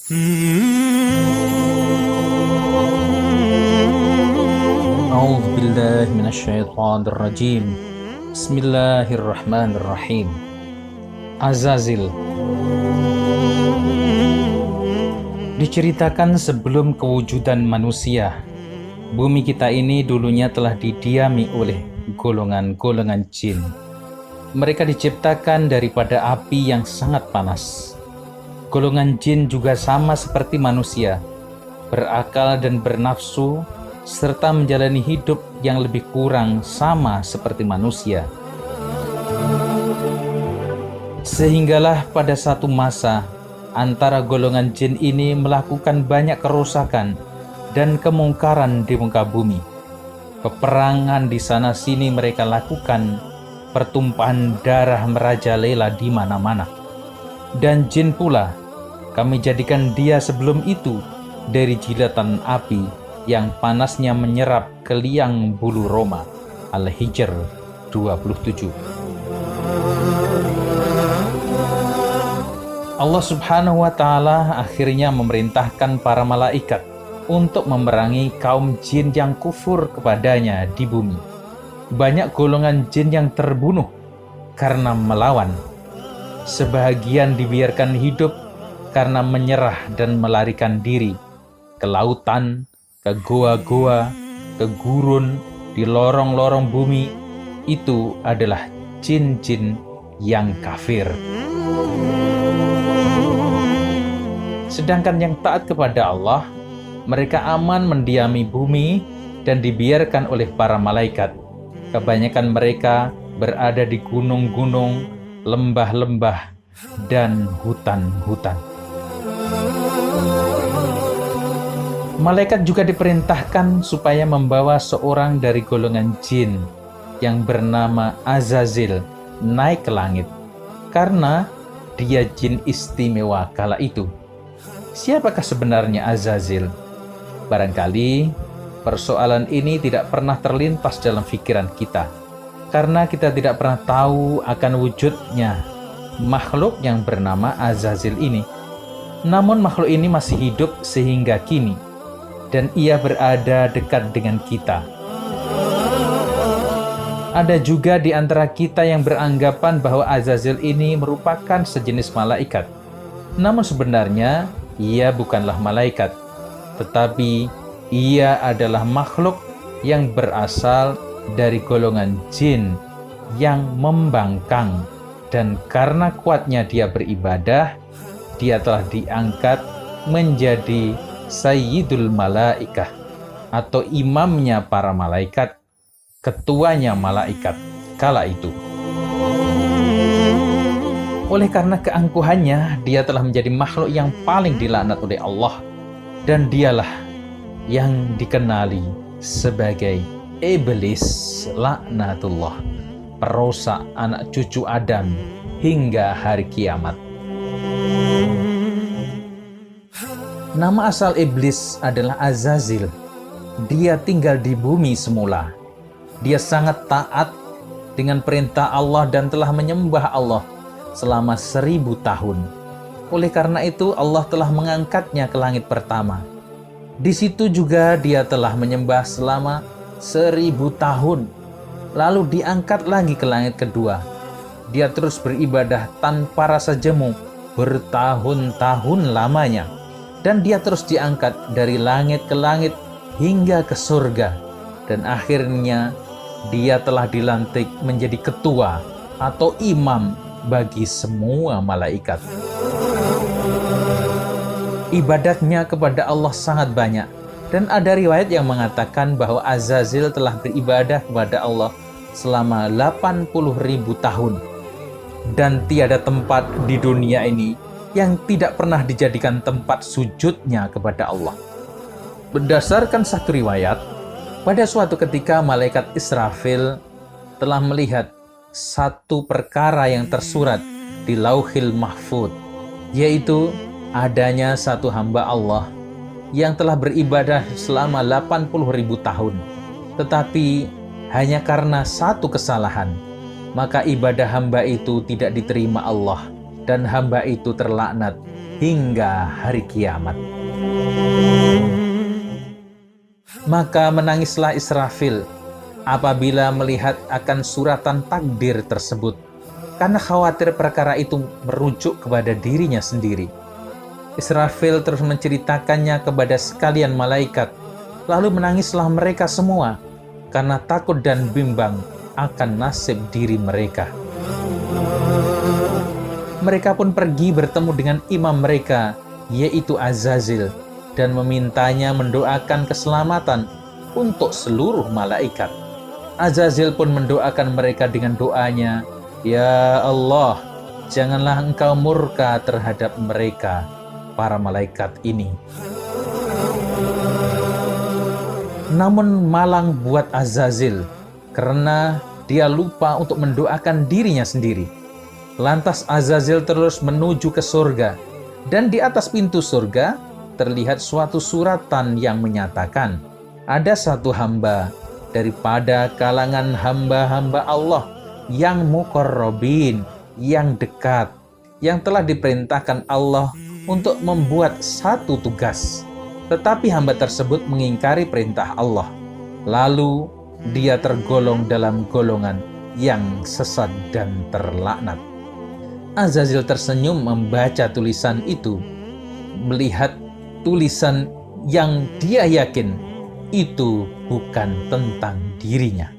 A'udzu billahi minasyaitonir rajim. Bismillahirrahmanirrahim. Azazil diceritakan sebelum kewujudan manusia. Bumi kita ini dulunya telah didiami oleh golongan-golongan jin. Mereka diciptakan daripada api yang sangat panas. Golongan jin juga sama seperti manusia, berakal dan bernafsu, serta menjalani hidup yang lebih kurang sama seperti manusia. Sehinggalah pada satu masa, antara golongan jin ini melakukan banyak kerusakan dan kemungkaran di muka bumi. Peperangan di sana-sini mereka lakukan, pertumpahan darah merajalela di mana-mana. Dan jin pula, kami jadikan dia sebelum itu dari jilatan api yang panasnya menyerap ke liang bulu roma. Al-Hijr 27. Allah Subhanahu wa Ta'ala akhirnya memerintahkan para malaikat untuk memerangi kaum jin yang kufur kepadanya di bumi. Banyak golongan jin yang terbunuh karena melawan. Sebahagian dibiarkan hidup karena menyerah dan melarikan diri ke lautan, ke goa-goa, ke gurun, di lorong-lorong bumi. Itu adalah jin-jin yang kafir. Sedangkan yang taat kepada Allah, mereka aman mendiami bumi dan dibiarkan oleh para malaikat. Kebanyakan mereka berada di gunung-gunung, lembah-lembah, dan hutan-hutan. Malaikat juga diperintahkan supaya membawa seorang dari golongan jin yang bernama Azazil naik ke langit, karena dia jin istimewa kala itu. Siapakah sebenarnya Azazil? Barangkali persoalan ini tidak pernah terlintas dalam pikiran kita, karena kita tidak pernah tahu akan wujudnya makhluk yang bernama Azazil ini. Namun makhluk ini masih hidup sehingga kini, dan ia berada dekat dengan kita. Ada juga di antara kita yang beranggapan bahwa Azazil ini merupakan sejenis malaikat. Namun sebenarnya ia bukanlah malaikat, tetapi ia adalah makhluk yang berasal dari golongan jin yang membangkang. Dan karena kuatnya dia beribadah, dia telah diangkat menjadi Sayyidul Malaikah, atau imamnya para malaikat, ketuanya malaikat kala itu. Oleh karena keangkuhannya, dia telah menjadi makhluk yang paling dilaknat oleh Allah, dan dialah yang dikenali sebagai iblis laknatullah, perusak anak cucu Adam hingga hari kiamat. Nama asal iblis adalah Azazil. Dia tinggal di bumi semula. Dia sangat taat dengan perintah Allah dan telah menyembah Allah selama 1000 tahun. Oleh karena itu Allah telah mengangkatnya ke langit pertama. Di situ juga dia telah menyembah selama 1000 tahun. Lalu diangkat lagi ke langit kedua. Dia terus beribadah tanpa rasa jemu bertahun-tahun lamanya. Dan dia terus diangkat dari langit ke langit hingga ke surga. Dan akhirnya dia telah dilantik menjadi ketua atau imam bagi semua malaikat. Ibadatnya kepada Allah sangat banyak. Dan ada riwayat yang mengatakan bahwa Azazil telah beribadah kepada Allah selama 80.000 tahun. Dan tiada tempat di dunia ini yang tidak pernah dijadikan tempat sujudnya kepada Allah. Berdasarkan satu riwayat, pada suatu ketika malaikat Israfil telah melihat satu perkara yang tersurat di Lauhil Mahfud, yaitu adanya satu hamba Allah yang telah beribadah selama 80.000 tahun, tetapi hanya karena satu kesalahan, maka ibadah hamba itu tidak diterima Allah dan hamba itu terlaknat hingga hari kiamat. Maka menangislah Israfil apabila melihat akan suratan takdir tersebut, karena khawatir perkara itu merujuk kepada dirinya sendiri. Israfil terus menceritakannya kepada sekalian malaikat, lalu menangislah mereka semua, karena takut dan bimbang akan nasib diri mereka. Mereka pun pergi bertemu dengan imam mereka, yaitu Azazil, dan memintanya mendoakan keselamatan untuk seluruh malaikat. Azazil pun mendoakan mereka dengan doanya, "Ya Allah, janganlah engkau murka terhadap mereka, para malaikat ini." Namun malang buat Azazil, karena dia lupa untuk mendoakan dirinya sendiri. Lantas Azazil terus menuju ke surga, dan di atas pintu surga terlihat suatu suratan yang menyatakan ada satu hamba daripada kalangan hamba-hamba Allah yang muqarrabin, yang dekat, yang telah diperintahkan Allah untuk membuat satu tugas. Tetapi hamba tersebut mengingkari perintah Allah. Lalu dia tergolong dalam golongan yang sesat dan terlaknat. Azazil tersenyum membaca tulisan itu, melihat tulisan yang dia yakin itu bukan tentang dirinya.